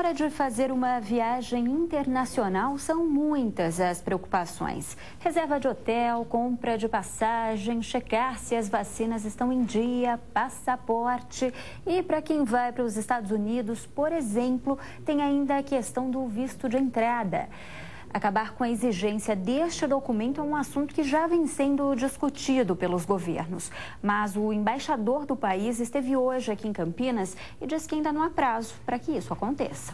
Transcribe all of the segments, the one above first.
hora de fazer uma viagem internacional, são muitas as preocupações. Reserva de hotel, compra de passagem, checar se as vacinas estão em dia, passaporte. E para quem vai para os Estados Unidos, por exemplo, tem ainda a questão do visto de entrada. Acabar com a exigência deste documento é um assunto que já vem sendo discutido pelos governos. Mas o embaixador do país esteve hoje aqui em Campinas e diz que ainda não há prazo para que isso aconteça.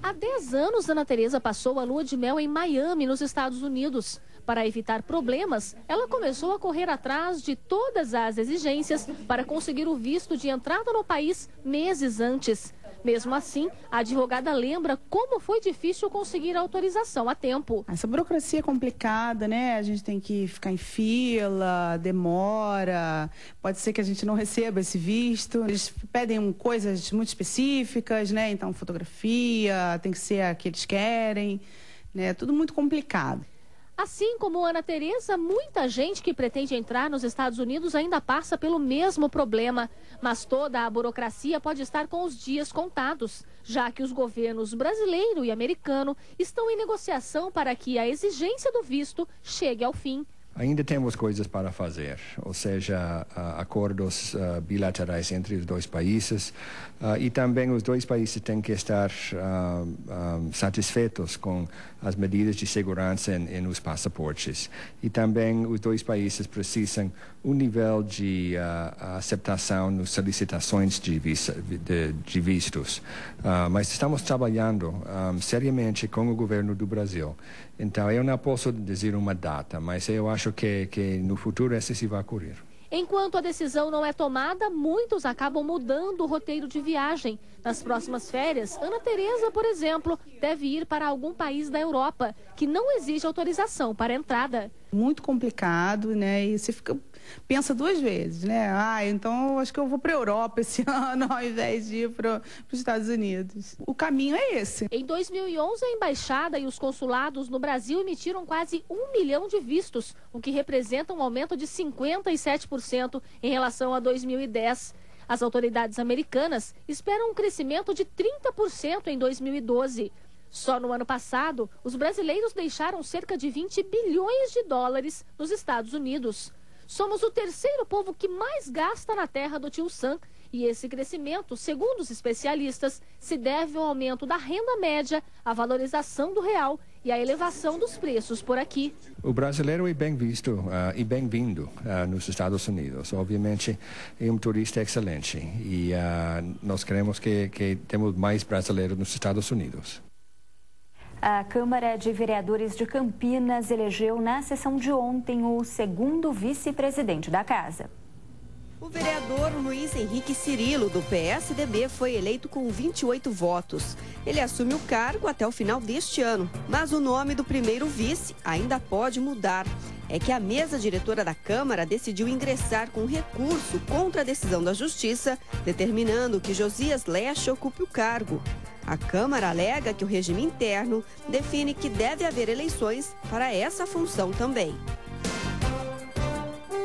Há 10 anos, Ana Tereza passou a lua de mel em Miami, nos Estados Unidos. Para evitar problemas, ela começou a correr atrás de todas as exigências para conseguir o visto de entrada no país meses antes. Mesmo assim, a advogada lembra como foi difícil conseguir autorização a tempo. Essa burocracia é complicada, né? A gente tem que ficar em fila, demora, pode ser que a gente não receba esse visto. Eles pedem coisas muito específicas, né? Então, fotografia, tem que ser a que eles querem, né? Tudo muito complicado. Assim como Ana Tereza, muita gente que pretende entrar nos Estados Unidos ainda passa pelo mesmo problema. Mas toda a burocracia pode estar com os dias contados, já que os governos brasileiro e americano estão em negociação para que a exigência do visto chegue ao fim. Ainda temos coisas para fazer, ou seja, acordos bilaterais entre os dois países e também os dois países têm que estar satisfeitos com as medidas de segurança nos passaportes. E também os dois países precisam um nível de aceitação nas solicitações de vistos. Mas estamos trabalhando seriamente com o governo do Brasil. Então, eu não posso dizer uma data, mas eu acho que no futuro essa se vai ocorrer. Enquanto a decisão não é tomada, muitos acabam mudando o roteiro de viagem. Nas próximas férias, Ana Tereza, por exemplo, deve ir para algum país da Europa, que não exige autorização para entrada. Muito complicado, né? E você pensa duas vezes, né? Então eu acho que eu vou para a Europa esse ano, ao invés de ir para os Estados Unidos. O caminho é esse. Em 2011, a embaixada e os consulados no Brasil emitiram quase 1 milhão de vistos, o que representa um aumento de 57% em relação a 2010. As autoridades americanas esperam um crescimento de 30% em 2012. Só no ano passado, os brasileiros deixaram cerca de 20 bilhões de dólares nos Estados Unidos. Somos o terceiro povo que mais gasta na terra do Tio Sam. E esse crescimento, segundo os especialistas, se deve ao aumento da renda média, à valorização do real e à elevação dos preços por aqui. O brasileiro é bem visto e bem-vindo nos Estados Unidos. Obviamente, é um turista excelente e nós queremos que temos mais brasileiros nos Estados Unidos. A Câmara de Vereadores de Campinas elegeu na sessão de ontem o segundo vice-presidente da casa. O vereador Luiz Henrique Cirilo, do PSDB, foi eleito com 28 votos. Ele assume o cargo até o final deste ano, mas o nome do primeiro vice ainda pode mudar. É que a mesa diretora da Câmara decidiu ingressar com recurso contra a decisão da Justiça, determinando que Josias Leche ocupe o cargo. A Câmara alega que o regime interno define que deve haver eleições para essa função também.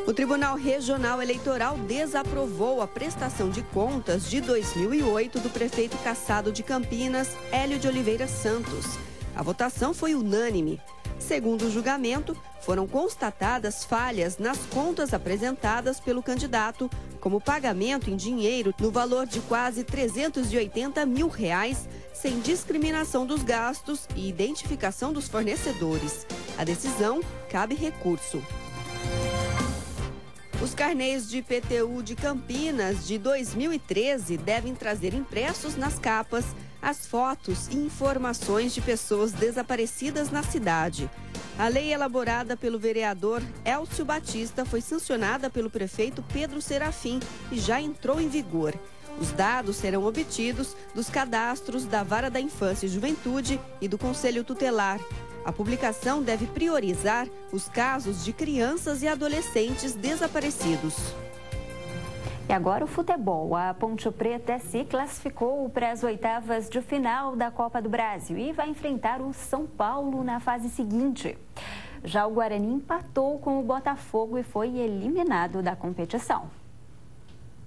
O Tribunal Regional Eleitoral desaprovou a prestação de contas de 2008 do prefeito cassado de Campinas, Hélio de Oliveira Santos. A votação foi unânime. Segundo o julgamento, foram constatadas falhas nas contas apresentadas pelo candidato, como pagamento em dinheiro no valor de quase R$380 mil, sem discriminação dos gastos e identificação dos fornecedores. A decisão cabe recurso. Os carnês de IPTU de Campinas de 2013 devem trazer impressos nas capas as fotos e informações de pessoas desaparecidas na cidade. A lei elaborada pelo vereador Elcio Batista foi sancionada pelo prefeito Pedro Serafim e já entrou em vigor. Os dados serão obtidos dos cadastros da Vara da Infância e Juventude e do Conselho Tutelar. A publicação deve priorizar os casos de crianças e adolescentes desaparecidos. E agora o futebol. A Ponte Preta se classificou para as oitavas de final da Copa do Brasil e vai enfrentar o São Paulo na fase seguinte. Já o Guarani empatou com o Botafogo e foi eliminado da competição.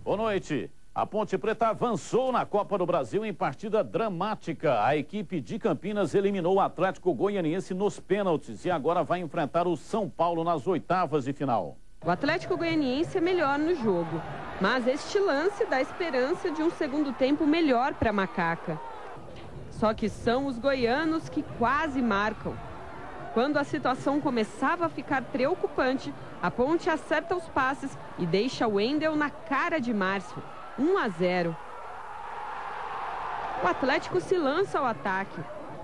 Boa noite. A Ponte Preta avançou na Copa do Brasil em partida dramática. A equipe de Campinas eliminou o Atlético Goianiense nos pênaltis e agora vai enfrentar o São Paulo nas oitavas de final. O Atlético Goianiense é melhor no jogo, mas este lance dá esperança de um segundo tempo melhor para a Macaca. Só que são os goianos que quase marcam. Quando a situação começava a ficar preocupante, a Ponte acerta os passes e deixa o Wendel na cara de Márcio. 1-0. O Atlético se lança ao ataque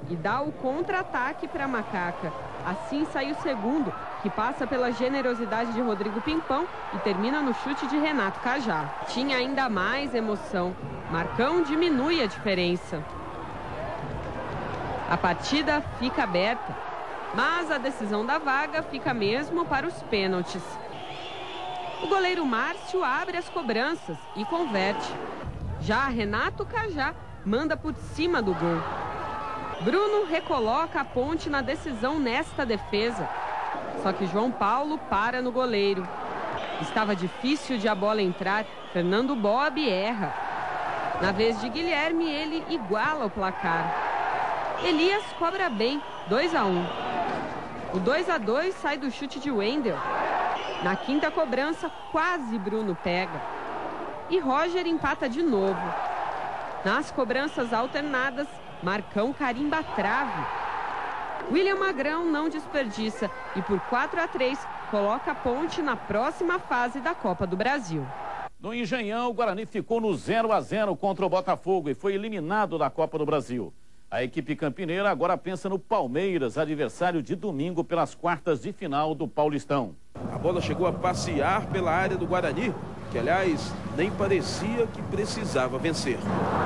e dá o contra-ataque para a Macaca. Assim sai o segundo, que passa pela generosidade de Rodrigo Pimpão e termina no chute de Renato Cajá. Tinha ainda mais emoção. Marcão diminui a diferença. A partida fica aberta, mas a decisão da vaga fica mesmo para os pênaltis. O goleiro Márcio abre as cobranças e converte. Já Renato Cajá manda por cima do gol. Bruno recoloca a Ponte na decisão nesta defesa. Só que João Paulo para no goleiro. Estava difícil de a bola entrar. Fernando Bob erra. Na vez de Guilherme, ele iguala o placar. Elias cobra bem, 2-1. O 2-2 sai do chute de Wendel. Na quinta cobrança, quase Bruno pega. E Roger empata de novo. Nas cobranças alternadas, Marcão carimba a trave. William Magrão não desperdiça e por 4-3 coloca a Ponte na próxima fase da Copa do Brasil. No Engenhão, o Guarani ficou no 0-0 contra o Botafogo e foi eliminado da Copa do Brasil. A equipe campineira agora pensa no Palmeiras, adversário de domingo pelas quartas de final do Paulistão. A bola chegou a passear pela área do Guarani, que aliás nem parecia que precisava vencer.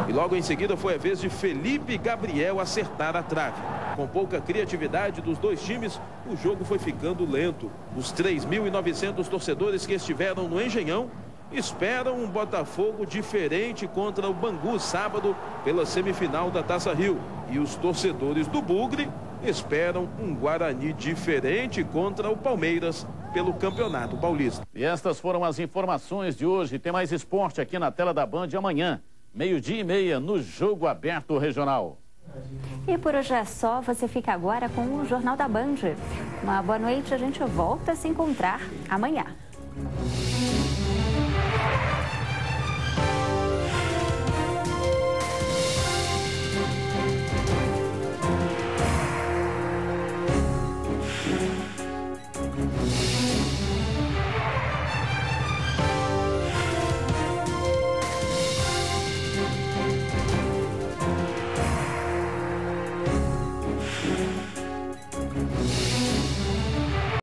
E logo em seguida foi a vez de Felipe Gabriel acertar a trave. Com pouca criatividade dos dois times, o jogo foi ficando lento. Os 3.900 torcedores que estiveram no Engenhão esperam um Botafogo diferente contra o Bangu sábado pela semifinal da Taça Rio. E os torcedores do Bugre esperam um Guarani diferente contra o Palmeiras pelo Campeonato Paulista. E estas foram as informações de hoje. Tem mais esporte aqui na tela da Band amanhã, 12h30, no Jogo Aberto Regional. E por hoje é só, você fica agora com o Jornal da Band. Uma boa noite, a gente volta a se encontrar amanhã.